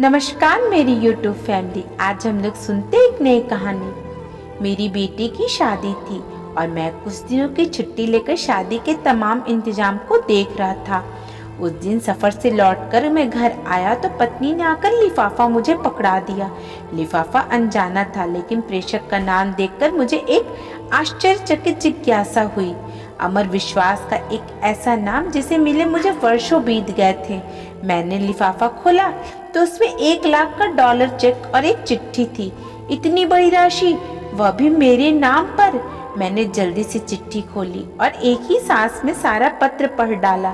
नमस्कार मेरी YouTube family. आज हम लोग सुनते एक नई कहानी। मेरी बेटी की शादी थी और मैं कुछ दिनों की छुट्टी लेकर शादी के तमाम इंतजाम को देख रहा था। उस दिन सफर से लौटकर मैं घर आया तो पत्नी ने आकर लिफाफा मुझे पकड़ा दिया। लिफाफा अनजाना था, लेकिन प्रेषक का नाम देखकर मुझे एक आश्चर्यचकित जिज्ञासा हुई। अमर विश्वास का एक ऐसा नाम जिसे मिले मुझे वर्षों बीत गए थे। मैंने लिफाफा खोला तो उसमें 1 लाख का डॉलर चेक और एक चिट्ठी थी। इतनी बड़ी राशि, वह भी मेरे नाम पर। मैंने जल्दी से चिट्ठी खोली और एक ही सांस में सारा पत्र पढ़ डाला।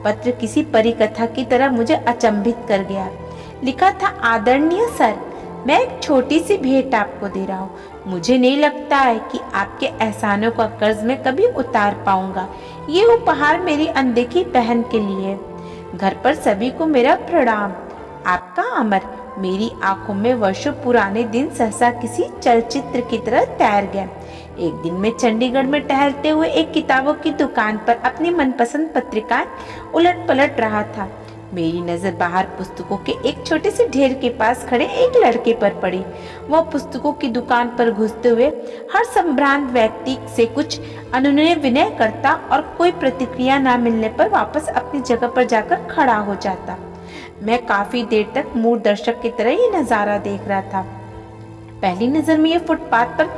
पत्र किसी परी कथा की तरह मुझे अचंभित कर गया। लिखा था, आदरणीय सर, मैं एक छोटी सी भेंट आपको दे रहा हूँ। मुझे नहीं लगता है कि आपके एहसानों का कर्ज मैं कभी उतार पाऊंगा। ये उपहार मेरी अनदेखी बहन के लिए है। घर पर सभी को मेरा प्रणाम। आपका अमर। मेरी आंखों में वर्षों पुराने दिन सहसा किसी चलचित्र की तरह तैर गए। एक दिन मैं चंडीगढ़ में टहलते हुए एक किताबों की दुकान पर अपनी मनपसंद पत्रिकाएं उलट पलट रहा था। मेरी नजर बाहर पुस्तकों के एक छोटे से ढेर के पास खड़े एक लड़के पर पड़ी। वह पुस्तकों की दुकान पर घुसते हुए हर संभ्रांत व्यक्ति से कुछ अनुनय विनय करता और कोई प्रतिक्रिया न मिलने पर वापस अपनी जगह पर जाकर खड़ा हो जाता। मैं काफी देर तक मूक दर्शक की तरह ये नजारा देख रहा था। पहली नजर में ये फुटपाथ पर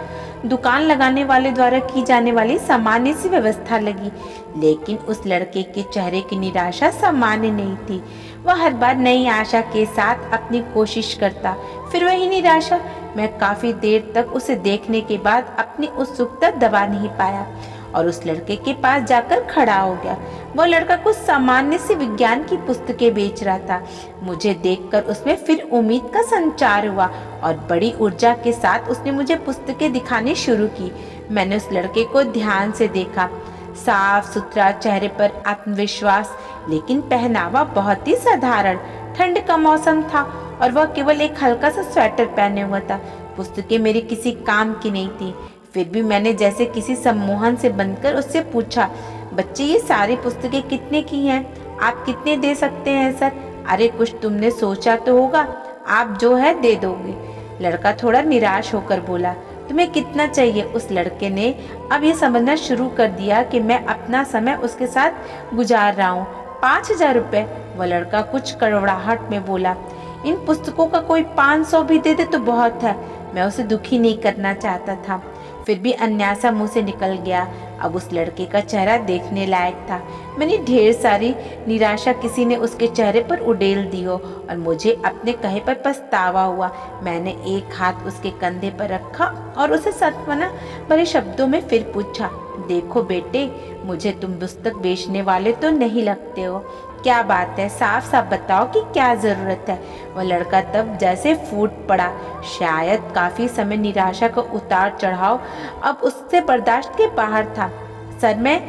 दुकान लगाने वाले द्वारा की जाने वाली सामान्य सी व्यवस्था लगी, लेकिन उस लड़के के चेहरे की निराशा सामान्य नहीं थी। वह हर बार नई आशा के साथ अपनी कोशिश करता, फिर वही निराशा। मैं काफी देर तक उसे देखने के बाद अपनी उत्सुकता दबा नहीं पाया और उस लड़के के पास जाकर खड़ा हो गया। वह लड़का कुछ सामान्य सी विज्ञान की पुस्तकें बेच रहा था। मुझे देखकर उसमें फिर उम्मीद का संचार हुआ और बड़ी ऊर्जा के साथ उसने मुझे पुस्तकें दिखानी शुरू की। मैंने उस लड़के को ध्यान से देखा। साफ सुथरा, चेहरे पर आत्मविश्वास, लेकिन पहनावा बहुत ही साधारण। ठंड का मौसम था और वह केवल एक हल्का सा स्वेटर पहने हुआ था। पुस्तकें मेरी किसी काम की नहीं थी, फिर भी मैंने जैसे किसी सम्मोहन से बंधकर उससे पूछा, बच्चे ये सारी पुस्तकें कितने की हैं? आप कितने दे सकते हैं सर? अरे कुछ तुमने सोचा तो होगा, आप जो है दे दोगे। लड़का थोड़ा निराश होकर बोला, तुम्हें कितना चाहिए? उस लड़के ने अब ये समझना शुरू कर दिया कि मैं अपना समय उसके साथ गुजार रहा हूँ। 5,000 रुपये, वह लड़का कुछ कड़वड़ाहट में बोला। इन पुस्तकों का कोई 500 भी दे दे तो बहुत है। मैं उसे दुखी नहीं करना चाहता था, फिर भी अन्यासा मुंह से निकल गया। अब उस लड़के का चेहरा देखने लायक था। मैंने ढेर सारी निराशा किसी ने उसके चेहरे पर उड़ेल दी हो और मुझे अपने कहे पर पछतावा हुआ। मैंने एक हाथ उसके कंधे पर रखा और उसे सांत्वना भरे शब्दों में फिर पूछा, देखो बेटे, मुझे तुम पुस्तक बेचने वाले तो नहीं लगते हो। क्या बात है, साफ साफ बताओ कि क्या जरूरत है? वह लड़का तब जैसे फूट पड़ा। शायद काफी समय निराशा का उतार चढ़ाव अब उससे बर्दाश्त के बाहर था। सर, मैं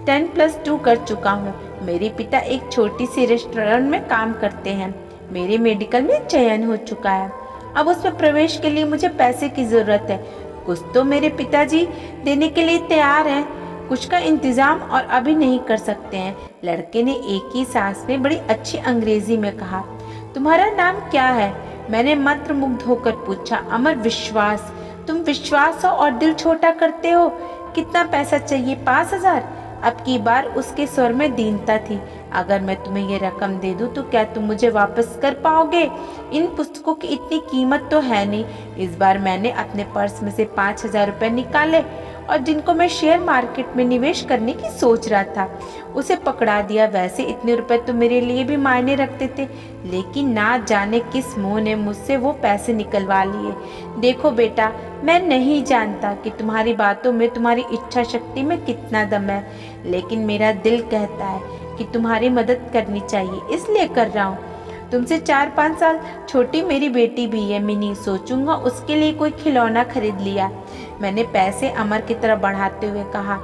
10+2 कर चुका हूँ। मेरे पिता एक छोटी सी रेस्टोरेंट में काम करते हैं। मेरे मेडिकल में चयन हो चुका है। अब उसमें प्रवेश के लिए मुझे पैसे की जरूरत है। कुछ तो मेरे पिताजी देने के लिए तैयार हैं, कुछ का इंतजाम और अभी नहीं कर सकते हैं। लड़के ने एक ही सांस में बड़ी अच्छी अंग्रेजी में कहा, तुम्हारा नाम क्या है? मैंने मंत्रमुग्ध होकर पूछा। अमर विश्वास। तुम विश्वास हो और दिल छोटा करते हो। कितना पैसा चाहिए? 5,000? अब की बार उसके स्वर में दीनता थी। अगर मैं तुम्हें ये रकम दे दूं तो क्या तुम मुझे वापस कर पाओगे? इन पुस्तकों की इतनी कीमत तो है नहीं। इस बार मैंने अपने पर्स में से 5,000 रुपये निकाले और जिनको मैं शेयर मार्केट में निवेश करने की सोच रहा था उसे पकड़ा दिया। वैसे इतने रुपए तो मेरे लिए भी मायने रखते थे, लेकिन ना जाने किस मुंह ने मुझसे वो पैसे निकलवा लिए। देखो बेटा, मैं नहीं जानता कि तुम्हारी बातों में, तुम्हारी इच्छा शक्ति में कितना दम है, लेकिन मेरा दिल कहता है कि तुम्हारी मदद करनी चाहिए, इसलिए कर रहा हूँ। तुमसे 4-5 साल छोटी मेरी बेटी भी है मिनी, सोचूंगा उसके लिए कोई खिलौना खरीद लिया। मैंने पैसे अमर की तरफ बढ़ाते हुए कहा।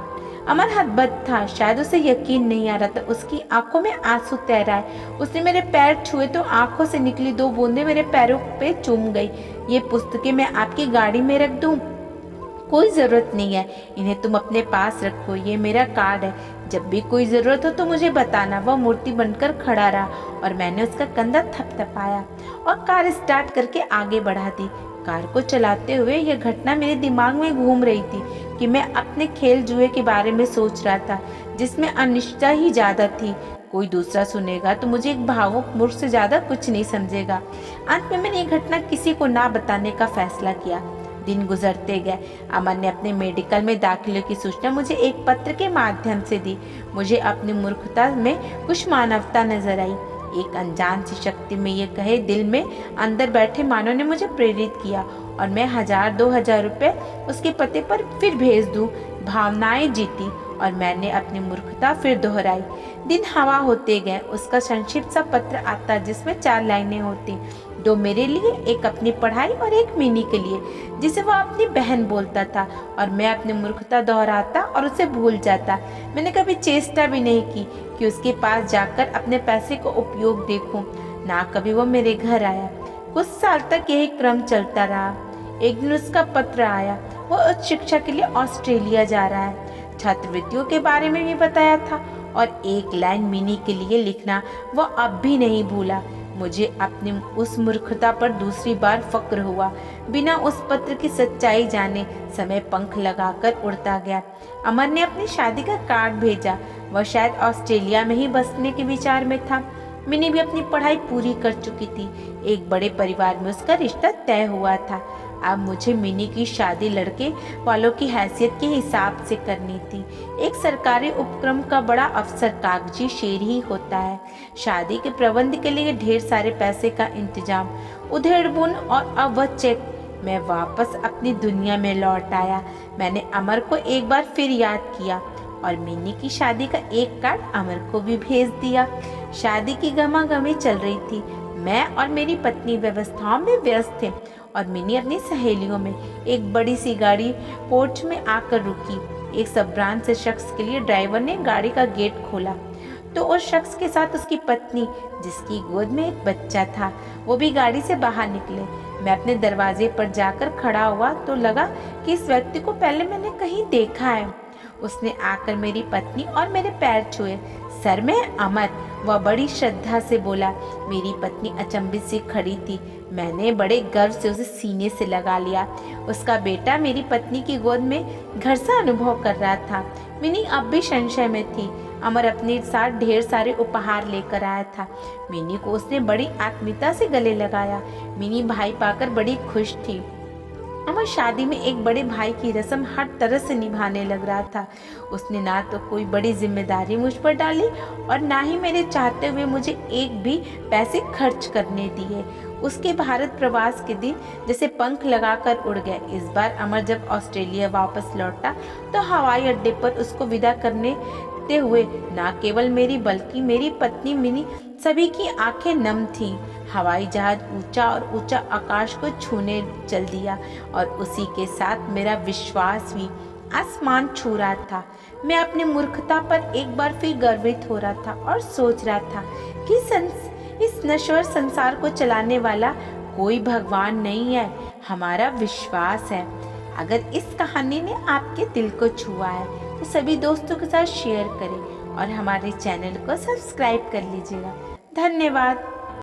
अमर हतबद्ध था, शायद उसे यकीन नहीं आ रहा था। उसकी आंखों में आंसू तैराए। उसने मेरे पैर छुए तो आंखों से निकली 2 बूंदें मेरे पैरों पे चूम गई। ये पुस्तकें मैं आपकी गाड़ी में रख दूं? कोई ज़रूरत नहीं है, इन्हें तुम अपने पास रखो, ये मेरा कार्ड है। जब भी कोई ज़रूरत हो तो मुझे बताना। वह मूर्ति बनकर खड़ा रहा और मैंने उसका कंधा थपथपाया और कार स्टार्ट करके आगे बढ़ा दी। कार को चलाते हुए यह घटना मेरे दिमाग में घूम रही थी कि मैं अपने खेल जुए के बारे में सोच रहा था, जिसमें अनिश्चितता ही ज़्यादा थी। कोई दूसरा सुनेगा तो मुझे एक भावुक मूर्ख से ज़्यादा कुछ नहीं समझेगा। अंत में मैंने ये घटना किसी को ना बताने का फैसला किया। दिन गुजरते गए। अमन ने अपने मेडिकल में दाखिले की सूचना मुझे एक पत्र के माध्यम से दी। मुझे अपनी मूर्खता में कुछ मानवता नजर आई। एक अनजान सी शक्ति में ये कहे दिल में अंदर बैठे मानव ने मुझे प्रेरित किया और मैं 1000-2000 रुपए उसके पते पर फिर भेज दूं। भावनाएं जीती और मैंने अपनी मूर्खता फिर दोहराई। दिन हवा होते गए। उसका संक्षिप्त सा पत्र आता जिसमें 4 लाइनें होती, 2 मेरे लिए, एक अपनी पढ़ाई और एक मिनी के लिए, जिसे वह अपनी बहन बोलता था और मैं अपनी मूर्खता दोहराता और उसे भूल जाता। मैंने कभी चेष्टा भी नहीं की कि उसके पास जाकर अपने पैसे को उपयोग देखूं। ना कभी वो मेरे घर आया। कुछ साल तक यही क्रम चलता रहा। एक दिन उसका पत्र आया। वो उच्च शिक्षा के लिए ऑस्ट्रेलिया जा रहा है। छात्रवृत्तियों के बारे में भी बताया था और एक लाइन मिनी के लिए लिखना वो अब भी नहीं भूला। मुझे अपनी उस मूर्खता पर दूसरी बार फक्र हुआ। बिना उस पत्र की सच्चाई जाने समय पंख लगाकर उड़ता गया। अमर ने अपनी शादी का कार्ड भेजा। वह शायद ऑस्ट्रेलिया में ही बसने के विचार में था। मिनी भी अपनी पढ़ाई पूरी कर चुकी थी। एक बड़े परिवार में उसका रिश्ता तय हुआ था। अब मुझे मिनी की शादी लड़के वालों की हैसियत के हिसाब से करनी थी। एक सरकारी उपक्रम का बड़ा अफसर कागजी शेर ही होता है। शादी के प्रबंध के लिए ढेर सारे पैसे का इंतजाम, उधेड़-बुन और अब वह चेक। मैं वापस अपनी दुनिया में लौट आया। मैंने अमर को एक बार फिर याद किया और मिनी की शादी का एक कार्ड अमर को भी भेज दिया। शादी की गमागमी चल रही थी। मैं और मेरी पत्नी व्यवस्थाओं में व्यस्त थे और मिनी अपनी सहेलियों में। एक बड़ी सी गाड़ी पोर्च में आकर रुकी। एक संभ्रांत से शख्स के लिए ड्राइवर ने गाड़ी का गेट खोला तो उस शख्स के साथ उसकी पत्नी, जिसकी गोद में एक बच्चा था, वो भी गाड़ी से बाहर निकले। मैं अपने दरवाजे पर जाकर खड़ा हुआ तो लगा कि इस व्यक्ति को पहले मैंने कहीं देखा है। उसने आकर मेरी पत्नी और मेरे पैर छुए। सर में अमर, वह बड़ी श्रद्धा से बोला। मेरी पत्नी अचंभित से खड़ी थी। मैंने बड़े गर्व से उसे सीने से लगा लिया। उसका बेटा मेरी पत्नी की गोद में घर सा अनुभव कर रहा था। मिनी अब भी संशय में थी। अमर अपने साथ ढेर सारे उपहार लेकर आया था। मिनी को उसने बड़ी आत्मीयता से गले लगाया। मिनी भाई पाकर बड़ी खुश थी। अमर शादी में एक बड़े भाई की रस्म हर तरह से निभाने लग रहा था। उसने ना तो कोई बड़ी जिम्मेदारी मुझ पर डाली और ना ही मेरे चाहते हुए मुझे एक भी पैसे खर्च करने दिए। उसके भारत प्रवास के दिन जैसे पंख लगाकर उड़ गए। इस बार अमर जब ऑस्ट्रेलिया वापस लौटा तो हवाई अड्डे पर उसको विदा करने हुए ना केवल मेरी बल्कि मेरी पत्नी मिनी सभी की आंखें नम थीं। हवाई जहाज ऊंचा और ऊंचा आकाश को छूने चल दिया और उसी के साथ मेरा विश्वास भी आसमान छू रहा था। मैं अपनी मूर्खता पर एक बार फिर गर्वित हो रहा था और सोच रहा था कि इस नश्वर संसार को चलाने वाला कोई भगवान नहीं है, हमारा विश्वास है। अगर इस कहानी ने आपके दिल को छुआ है तो सभी दोस्तों के साथ शेयर करें और हमारे चैनल को सब्सक्राइब कर लीजिएगा। धन्यवाद।